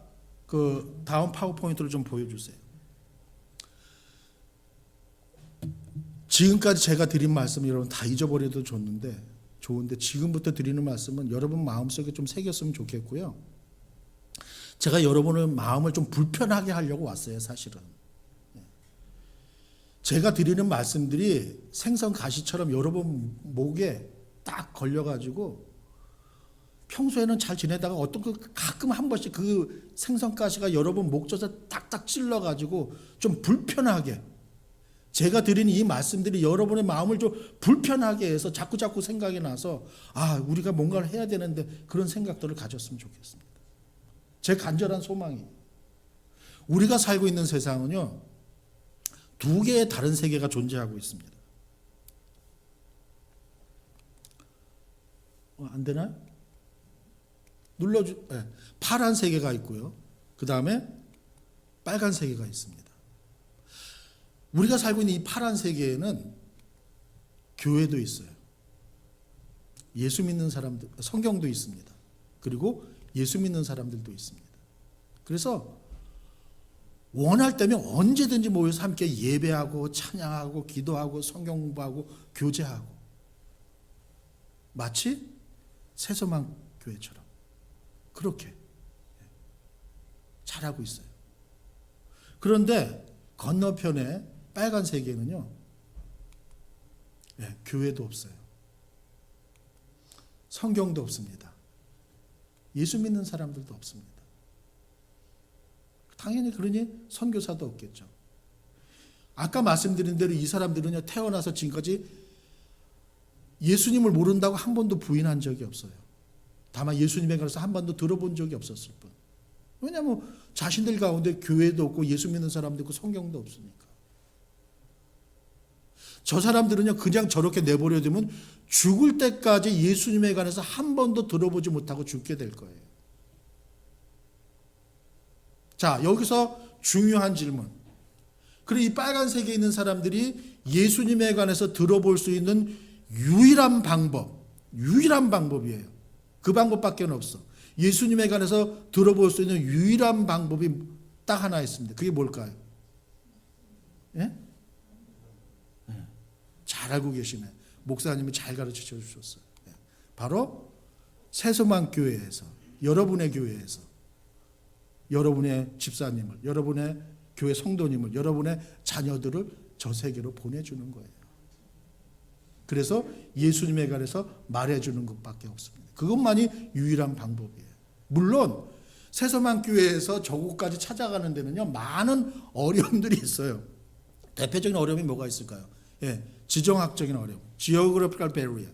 그 다음 파워포인트를 좀 보여주세요. 지금까지 제가 드린 말씀 여러분 다 잊어버려도 좋은데 지금부터 드리는 말씀은 여러분 마음속에 좀 새겼으면 좋겠고요. 제가 여러분의 마음을 좀 불편하게 하려고 왔어요, 사실은. 제가 드리는 말씀들이 생선 가시처럼 여러분 목에 딱 걸려가지고 평소에는 잘 지내다가 어떤 가끔 한 번씩 그 생선 가시가 여러분 목젖에 딱딱 찔러가지고 좀 불편하게, 제가 드리는 이 말씀들이 여러분의 마음을 좀 불편하게 해서 자꾸 생각이 나서 우리가 뭔가를 해야 되는데 그런 생각들을 가졌으면 좋겠습니다. 제 간절한 소망이에요. 우리가 살고 있는 세상은요, 두 개의 다른 세계가 존재하고 있습니다. 안 되나요? 네. 파란 세계가 있고요. 그 다음에 빨간 세계가 있습니다. 우리가 살고 있는 이 파란 세계에는 교회도 있어요. 예수 믿는 사람들, 성경도 있습니다. 그리고 예수 믿는 사람들도 있습니다. 그래서 원할 때면 언제든지 모여서 함께 예배하고 찬양하고 기도하고 성경 공부하고 교제하고, 마치 새소망 교회처럼 그렇게 잘하고 있어요. 그런데 건너편에 빨간 세계는요, 교회도 없어요. 성경도 없습니다. 예수 믿는 사람들도 없습니다. 당연히 그러니 선교사도 없겠죠. 아까 말씀드린 대로 이 사람들은요, 태어나서 지금까지 예수님을 모른다고 한 번도 부인한 적이 없어요. 다만 예수님에 관해서 한 번도 들어본 적이 없었을 뿐. 왜냐하면 자신들 가운데 교회도 없고 예수 믿는 사람도 있고 성경도 없으니까. 저 사람들은요, 그냥 저렇게 내버려 두면 죽을 때까지 예수님에 관해서 한 번도 들어보지 못하고 죽게 될 거예요. 자, 여기서 중요한 질문. 그럼 이 빨간 세계에 있는 사람들이 예수님에 관해서 들어볼 수 있는 유일한 방법이에요. 그 방법밖에 없어. 예수님에 관해서 들어볼 수 있는 유일한 방법이 딱 하나 있습니다. 그게 뭘까요? 예? 잘 알고 계시네. 목사님이 잘 가르쳐 주셨어요. 바로 새소망 교회에서, 여러분의 교회에서 여러분의 집사님을, 여러분의 교회 성도님을, 여러분의 자녀들을 저 세계로 보내주는 거예요. 그래서 예수님에 관해서 말해주는 것밖에 없습니다. 그것만이 유일한 방법이에요. 물론 새소망 교회에서 저곳까지 찾아가는 데는요, 많은 어려움들이 있어요. 대표적인 어려움이 뭐가 있을까요? 지정학적인 어려움, geographical barrier,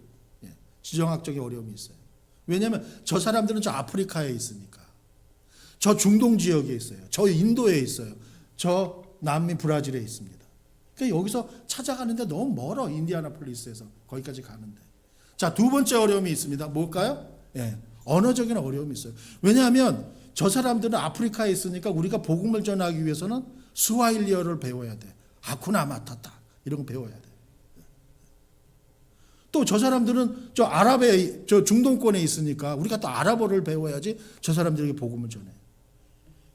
지정학적인 어려움이 있어요. 왜냐하면 저 사람들은 저 아프리카에 있으니까, 저 중동 지역에 있어요, 저 인도에 있어요, 저 남미 브라질에 있습니다. 그러니까 여기서 찾아가는데 너무 멀어. 인디아나폴리스에서 거기까지 가는데. 자, 두 번째 어려움이 있습니다. 뭘까요? 언어적인 어려움이 있어요. 왜냐하면 저 사람들은 아프리카에 있으니까 우리가 복음을 전하기 위해서는 스와힐리어를 배워야 돼. 하쿠나 마타타 이런 거 배워야 돼. 또 저 사람들은 저 중동권에 있으니까 우리가 또 아랍어를 배워야지 저 사람들에게 복음을 전해.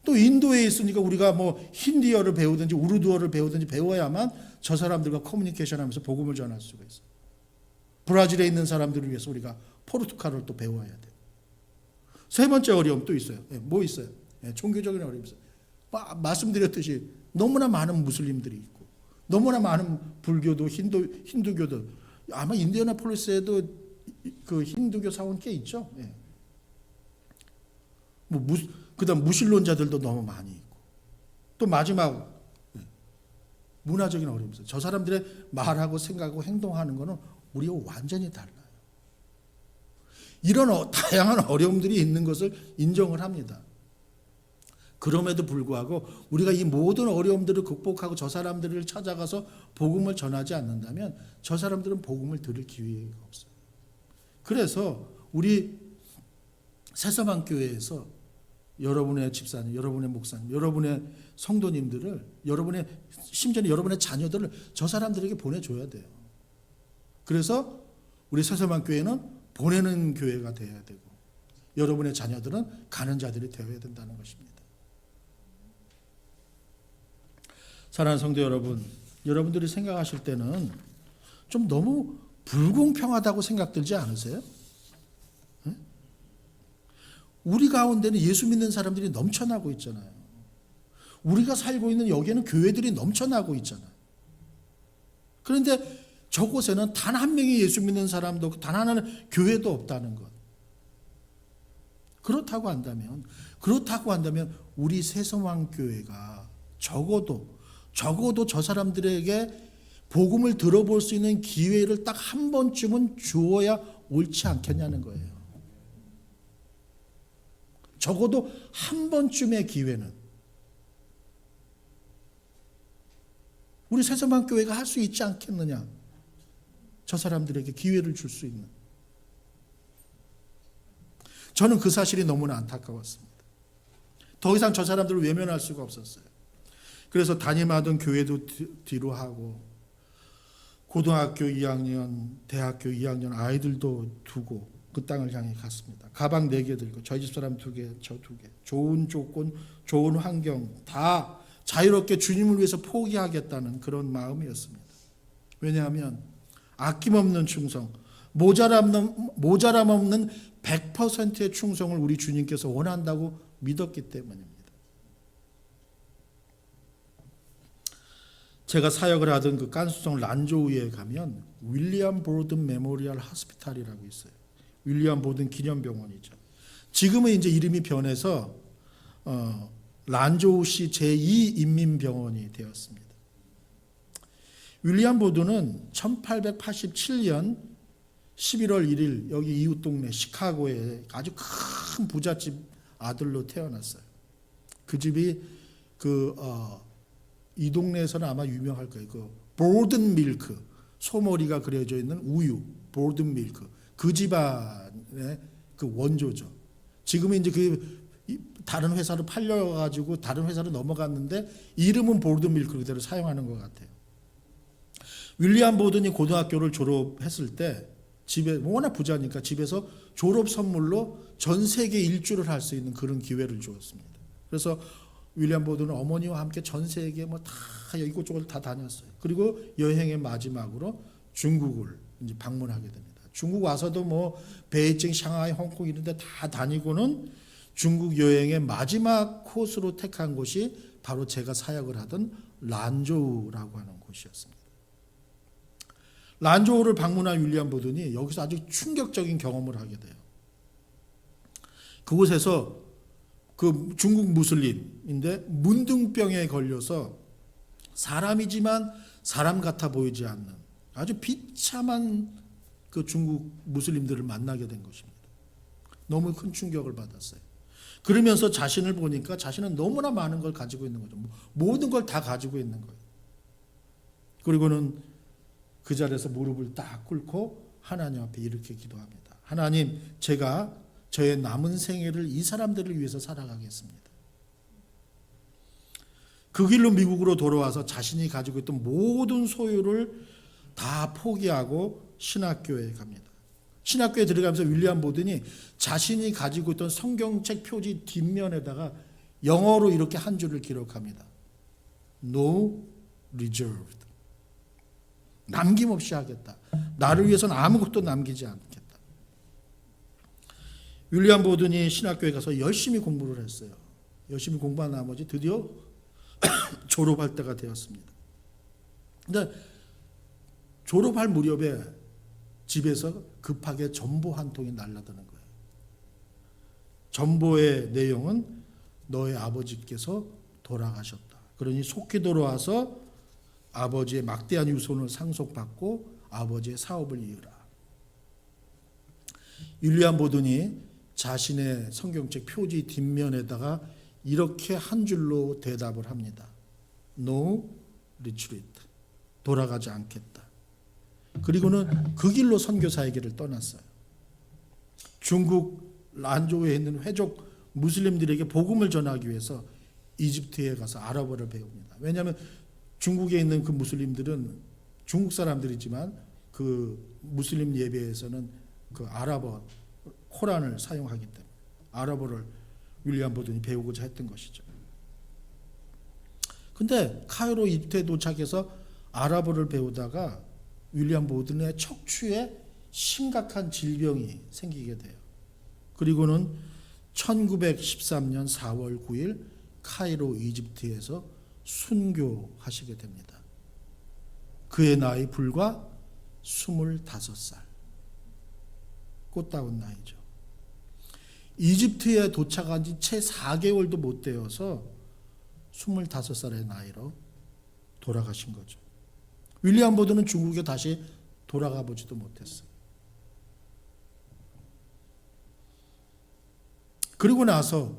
또 인도에 있으니까 우리가 뭐 힌디어를 배우든지 우르두어를 배우든지 배워야만 저 사람들과 커뮤니케이션 하면서 복음을 전할 수가 있어요. 브라질에 있는 사람들을 위해서 우리가 포르투갈어를 또 배워야 돼요. 세 번째 어려움 또 있어요. 뭐 있어요? 종교적인 어려움이 있어요. 말씀드렸듯이 너무나 많은 무슬림들이 있고, 너무나 많은 불교도 힌두교도, 아마 인디애나폴리스에도 그 힌두교 사원 꽤 있죠. 그다음 무신론자들도 너무 많이 있고, 또 마지막 문화적인 어려움이 있어요. 저 사람들의 말하고 생각하고 행동하는 거는 우리와 완전히 달라요. 이런 다양한 어려움들이 있는 것을 인정을 합니다. 그럼에도 불구하고 우리가 이 모든 어려움들을 극복하고 저 사람들을 찾아가서 복음을 전하지 않는다면 저 사람들은 복음을 들을 기회가 없어요. 그래서 우리 새소망 교회에서 여러분의 집사님, 여러분의 목사님, 여러분의 성도님들을, 심지어는 여러분의 자녀들을 저 사람들에게 보내줘야 돼요. 그래서 우리 새소망 교회는 보내는 교회가 되어야 되고, 여러분의 자녀들은 가는 자들이 되어야 된다는 것입니다. 사랑하는 성도 여러분, 여러분들이 생각하실 때는 좀 너무 불공평하다고 생각들지 않으세요? 우리 가운데는 예수 믿는 사람들이 넘쳐나고 있잖아요. 우리가 살고 있는 여기에는 교회들이 넘쳐나고 있잖아요. 그런데 저곳에는 단 한 명의 예수 믿는 사람도 없고 단 하나는 교회도 없다는 것. 그렇다고 한다면 우리 새소망교회가 적어도 저 사람들에게 복음을 들어볼 수 있는 기회를 딱 한 번쯤은 주어야 옳지 않겠냐는 거예요. 적어도 한 번쯤의 기회는 우리 새소망교회가 할 수 있지 않겠느냐. 저 사람들에게 기회를 줄 수 있는. 저는 그 사실이 너무나 안타까웠습니다. 더 이상 저 사람들을 외면할 수가 없었어요. 그래서 담임하던 교회도 뒤로 하고 고등학교 2학년, 대학교 2학년 아이들도 두고 그 땅을 향해 갔습니다. 가방 4개 들고 저희 집 사람 2개, 저 2개. 좋은 조건, 좋은 환경 다 자유롭게 주님을 위해서 포기하겠다는 그런 마음이었습니다. 왜냐하면 아낌없는 충성, 모자람 없는 100%의 충성을 우리 주님께서 원한다고 믿었기 때문입니다. 제가 사역을 하던 그 깐수성 란조우에 가면 윌리엄 보든 메모리얼 하스피탈이라고 있어요. 윌리엄 보든 기념병원이죠. 지금은 이제 이름이 변해서 란조우시 제2인민병원이 되었습니다. 윌리엄 보든은 1887년 11월 1일 여기 이웃 동네 시카고에 아주 큰 부잣집 아들로 태어났어요. 그 집이 이 동네에서는 아마 유명할 거예요. 그 보든 밀크, 소머리가 그려져 있는 우유, 보든 밀크. 그 집안의 그 원조죠. 지금은 이제 그 다른 회사로 팔려가지고 다른 회사로 넘어갔는데 이름은 보든 밀크 그대로 사용하는 것 같아요. 윌리엄 보든이 고등학교를 졸업했을 때 집에 워낙 부자니까 집에서 졸업 선물로 전 세계 일주를 할 수 있는 그런 기회를 주었습니다. 그래서 윌리엄 보든은 어머니와 함께 전 세계 다 이곳저곳 다 다녔어요. 그리고 여행의 마지막으로 중국을 이제 방문하게 됩니다. 중국 와서도 베이징, 샹하이, 홍콩 이런 데 다 다니고는 중국 여행의 마지막 코스로 택한 곳이 바로 제가 사역을 하던 란조우라고 하는 곳이었습니다. 란조우를 방문한 윌리엄 보든이 여기서 아주 충격적인 경험을 하게 돼요. 그곳에서 그 중국 무슬림인데 문둥병에 걸려서 사람이지만 사람 같아 보이지 않는 아주 비참한 그 중국 무슬림들을 만나게 된 것입니다. 너무 큰 충격을 받았어요. 그러면서 자신을 보니까 자신은 너무나 많은 걸 가지고 있는 거죠. 모든 걸 다 가지고 있는 거예요. 그리고는 그 자리에서 무릎을 딱 꿇고 하나님 앞에 이렇게 기도합니다. 하나님, 제가 저의 남은 생애를 이 사람들을 위해서 살아가겠습니다. 그 길로 미국으로 돌아와서 자신이 가지고 있던 모든 소유를 다 포기하고 신학교에 갑니다. 신학교에 들어가면서 윌리엄 보든이 자신이 가지고 있던 성경책 표지 뒷면에다가 영어로 이렇게 한 줄을 기록합니다. No reserved. 남김없이 하겠다. 나를 위해서는 아무것도 남기지 않겠다. 윌리엄 보든이 신학교에 가서 열심히 공부를 했어요. 열심히 공부한 나머지 드디어 졸업할 때가 되었습니다. 근데 졸업할 무렵에 집에서 급하게 전보 한 통이 날라드는 거예요. 전보의 내용은 너의 아버지께서 돌아가셨다. 그러니 속히 돌아와서 아버지의 막대한 유손을 상속받고 아버지의 사업을 이으라. 윌리엄 보든이 자신의 성경책 표지 뒷면에다가 이렇게 한 줄로 대답을 합니다. No retreat. 돌아가지 않겠다. 그리고는 그 길로 선교사의 길을 떠났어요. 중국 란조우에 있는 회족 무슬림들에게 복음을 전하기 위해서 이집트에 가서 아랍어를 배웁니다. 왜냐하면 중국에 있는 그 무슬림들은 중국 사람들이지만 그 무슬림 예배에서는 그 아랍어 코란을 사용하기 때문에 아랍어를 윌리엄 보든이 배우고자 했던 것이죠. 근데 카이로 이집트에 도착해서 아랍어를 배우다가 윌리엄 보든의 척추에 심각한 질병이 생기게 돼요. 그리고는 1913년 4월 9일 카이로 이집트에서 순교하시게 됩니다. 그의 나이 불과 25살. 꽃다운 나이죠. 이집트에 도착한 지 채 4개월도 못 되어서 25살의 나이로 돌아가신 거죠. 윌리엄 보드는 중국에 다시 돌아가 보지도 못했어요. 그리고 나서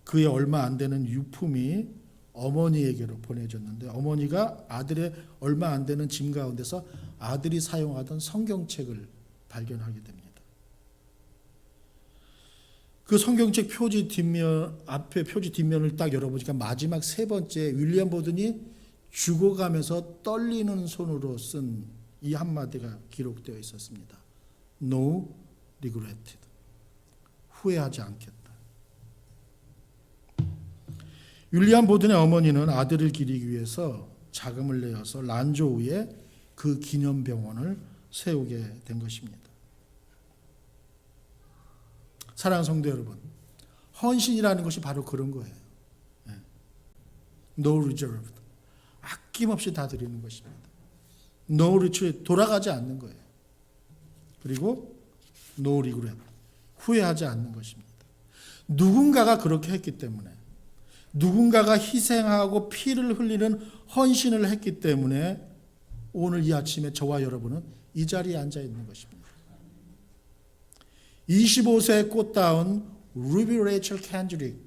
그의 얼마 안 되는 유품이 어머니에게로 보내졌는데 어머니가 아들의 얼마 안 되는 짐 가운데서 아들이 사용하던 성경책을 발견하게 됩니다. 그 성경책 표지 뒷면 앞에 표지 뒷면을 딱 열어보니까 마지막 세 번째 윌리엄 보든이 죽어가면서 떨리는 손으로 쓴 이 한마디가 기록되어 있었습니다. No regretted. 후회하지 않겠다. 윌리엄 보든의 어머니는 아들을 기리기 위해서 자금을 내어서 란조우에 그 기념병원을 세우게 된 것입니다. 사랑하는 성도 여러분, 헌신이라는 것이 바로 그런 거예요. No reserved. 아낌없이 다 드리는 것입니다. No retreat. 돌아가지 않는 거예요. 그리고 no regret. 후회하지 않는 것입니다. 누군가가 그렇게 했기 때문에, 누군가가 희생하고 피를 흘리는 헌신을 했기 때문에 오늘 이 아침에 저와 여러분은 이 자리에 앉아 있는 것입니다. 25세의 꽃다운 루비 레이첼 캔드릭,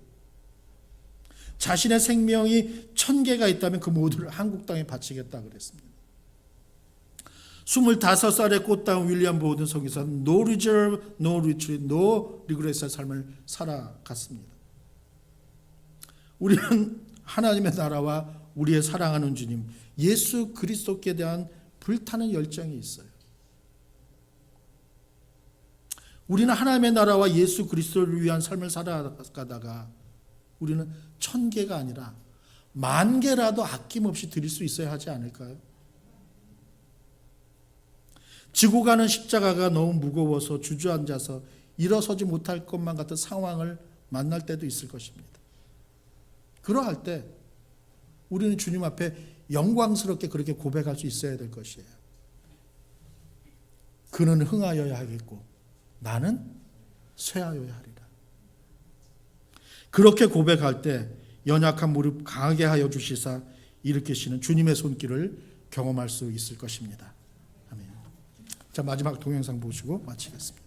자신의 생명이 1000개가 있다면 그 모두를 한국 땅에 바치겠다 그랬습니다. 25살의 꽃다운 윌리엄 보든 성교사는 No reserve, no retreat, no regret의 삶을 살아갔습니다. 우리는 하나님의 나라와 우리의 사랑하는 주님 예수 그리스도께 대한 불타는 열정이 있어요. 우리는 하나님의 나라와 예수 그리스도를 위한 삶을 살아가다가 우리는 1000개가 아니라 10,000개라도 아낌없이 드릴 수 있어야 하지 않을까요? 지고 가는 십자가가 너무 무거워서 주저앉아서 일어서지 못할 것만 같은 상황을 만날 때도 있을 것입니다. 그러할 때 우리는 주님 앞에 영광스럽게 그렇게 고백할 수 있어야 될 것이에요. 그는 흥하여야 하겠고 나는 쇠하여야 하리라. 그렇게 고백할 때 연약한 무릎 강하게 하여 주시사 일으키시는 주님의 손길을 경험할 수 있을 것입니다. 아멘. 자, 마지막 동영상 보시고 마치겠습니다.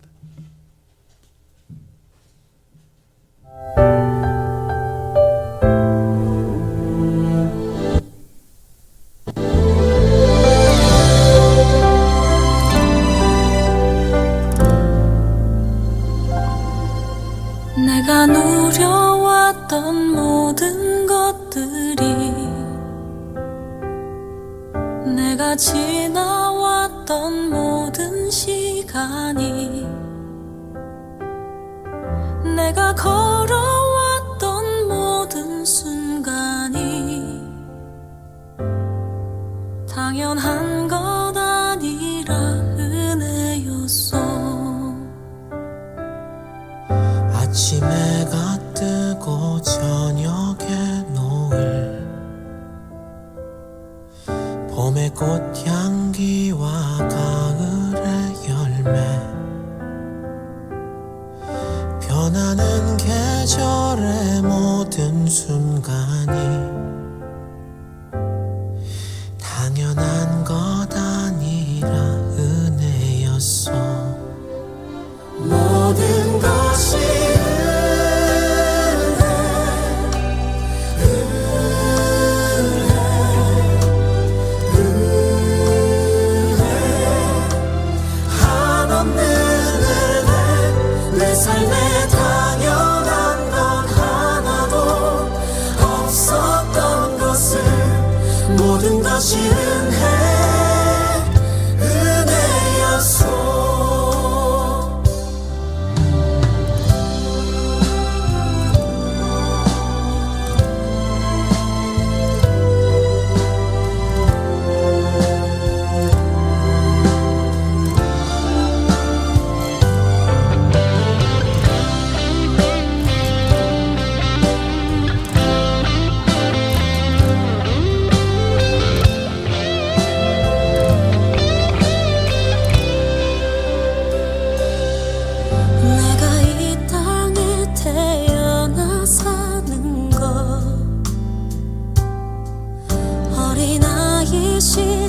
내가 누려왔던 모든 것들이 내가 지나왔던 모든 시간이 내가 걸어왔던 모든 순간이 당연한 것 아니라 은혜였어. 아침에 해가 뜨고 저녁에 노을 봄의 꽃향기와 가을의 열매 변하는 계절의 모든 순간이 당연한 것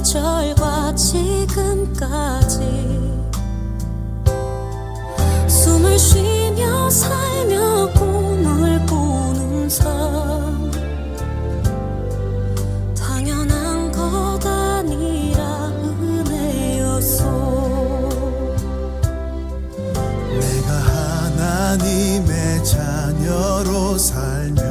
시절과 지금까지 숨을 쉬며 살며 꿈을 꾸는 삶 당연한 것 아니라 은혜였소. 내가 하나님의 자녀로 살며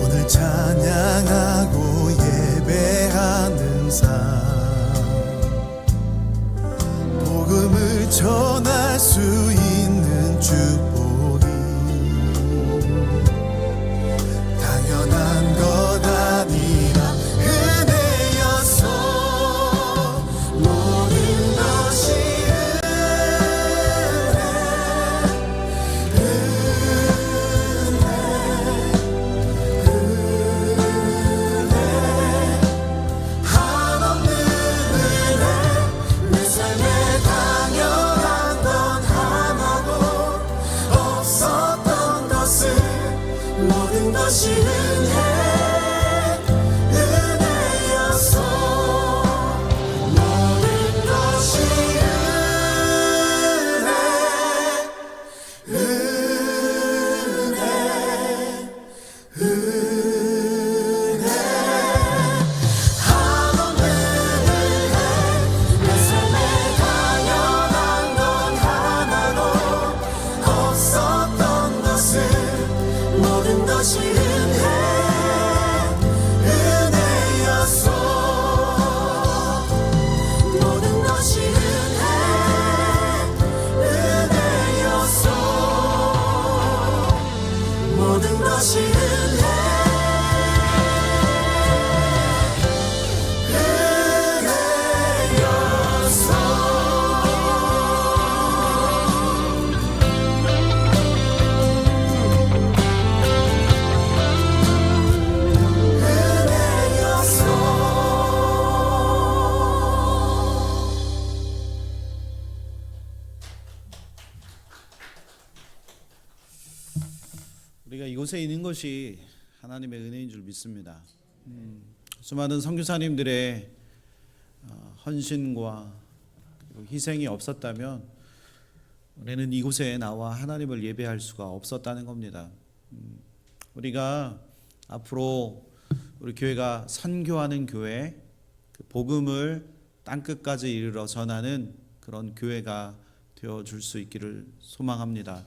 오늘 찬양하고 예배하는 삶 복음을 전할 수 있는 축복이 당연한 것 아니라 은혜였소. 모든 것이 한없는 은혜 내 삶에 당연한 건 하나도 없었던 것을 모든 것이 은혜였소. 모든 것이 은혜 한없는 은혜 내 삶에 당연한 건 하나도 없었던 것을 모든 것이 은혜였소. 모든 것이 은혜였소. 모든 것이 우리가 이곳에 있는 것이 하나님의 은혜인 줄 믿습니다. 수많은 선교사님들의 헌신과 그리고 희생이 없었다면 우리는 이곳에 나와 하나님을 예배할 수가 없었다는 겁니다. 우리가 앞으로 우리 교회가 선교하는 교회, 그 복음을 땅끝까지 이르러 전하는 그런 교회가 되어줄 수 있기를 소망합니다.